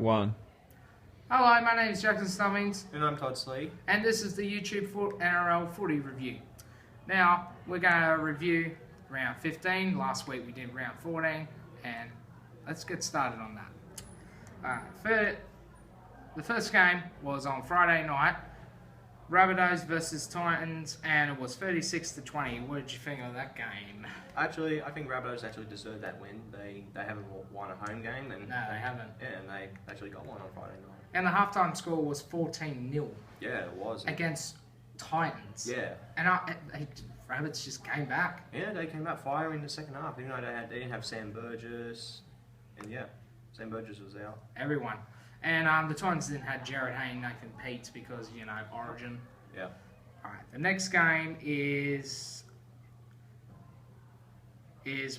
1. Hello, my name is Jackson Stubbings, And I'm Todd Slee. and this is the YouTube NRL Footy Review. Now, we're going to review round 15. Last week we did round 14, and let's get started on that. The first game was on Friday night, Rabbitohs versus Titans, and it was 36-20. What did you think of that game? Actually, I think Rabbitohs actually deserved that win. They haven't won a home game. And No, they haven't. Yeah, and they actually got one on Friday night. And the halftime score was 14-0 Yeah, it was. against Titans. Yeah. And Rabbits just came back. Yeah, they came out firing in the second half, even though they didn't have Sam Burgess. And yeah, Sam Burgess was out. Everyone. And the Titans didn't have Jared Hayne, Nathan Peets because, Origin. Yeah. Alright, the next game is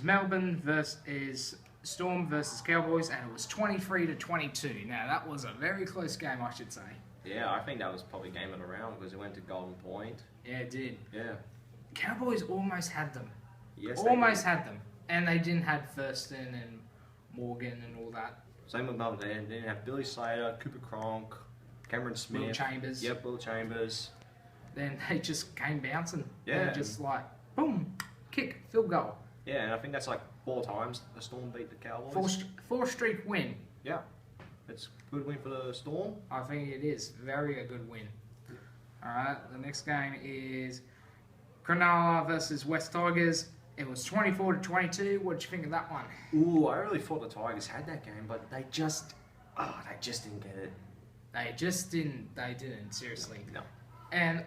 Melbourne versus Storm versus Cowboys, and it was 23-22. Now, that was a very close game, I should say. Yeah, I think that was probably game of the round because it went to Golden Point. Yeah, it did. Yeah. Cowboys almost had them. Yes, Almost had them. And they didn't have Thurston and Morgan and all that. Same with Melbourne. They didn't have Billy Slater, Cooper Cronk, Cameron Smith. Will Chambers. Yep, Will Chambers. Then they just came bouncing. Yeah. They just like, boom, kick, field goal. Yeah, and I think that's like 4 times the Storm beat the Cowboys. Four streak win. Yeah, it's a good win for the Storm. I think it is very a good win. Alright, the next game is Cronulla versus West Tigers. It was 24-22. What did you think of that one? Ooh, I really thought the Tigers had that game, but they just didn't get it. They just didn't. They didn't, seriously. No. And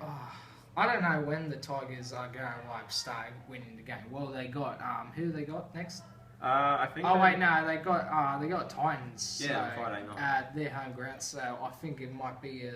I don't know when the Tigers are going to start winning the game. Well, they got who they got next? I think. They got Titans. Yeah, on Friday night. At their home ground, so I think it might be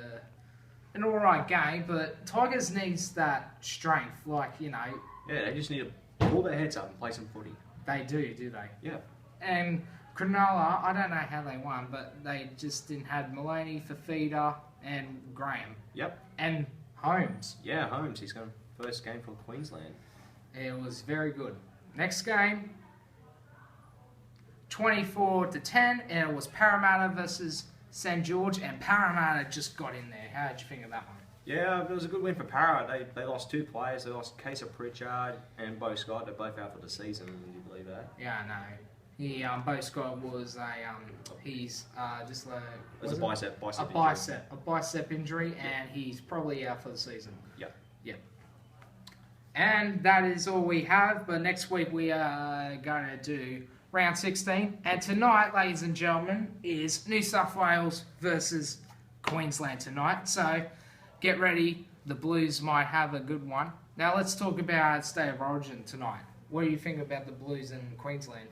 an alright game. But Tigers needs that strength, Yeah, they just need to pull their heads up and play some footy. They do they? Yeah. And Cronulla, I don't know how they won, but they just didn't have Maloney, Fafita, and Graham. Yep. And Holmes. Yeah, Holmes. He's going first game for Queensland. It was very good. Next game, 24-10, and it was Parramatta versus St George, and Parramatta just got in there. How did you think of that one? Yeah, it was a good win for Para. They lost 2 players. They lost Kesa Pritchard and Bo Scott. They're both out for the season. Would you believe that? Yeah, I know. Bo Scott was he's just like It was a bicep a bicep injury, and he's probably out for the season. Yep. And that is all we have. But next week we are going to do round 16, and tonight, ladies and gentlemen, is New South Wales versus Queensland tonight. So get ready. The Blues might have a good one. Now let's talk about State of Origin tonight. What do you think about the Blues in Queensland?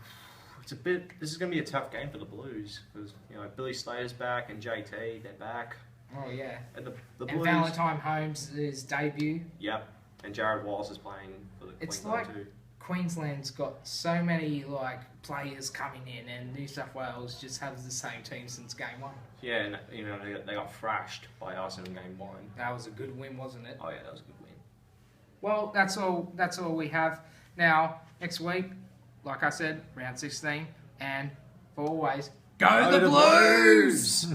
This is going to be a tough game for the Blues because Billy Slater's back and JT they're back. Oh yeah. And the And Blues. Valentine Holmes' debut. Yep. And Jared Wallace is playing for the It's Queensland like too. Queensland's got so many players coming in, and New South Wales just has the same team since game 1. Yeah, and they got thrashed by us in game 1. That was a good win, wasn't it? Oh yeah, that was a good win. Well, that's all we have. Now, next week, like I said, round 16, and for always, go the Blues!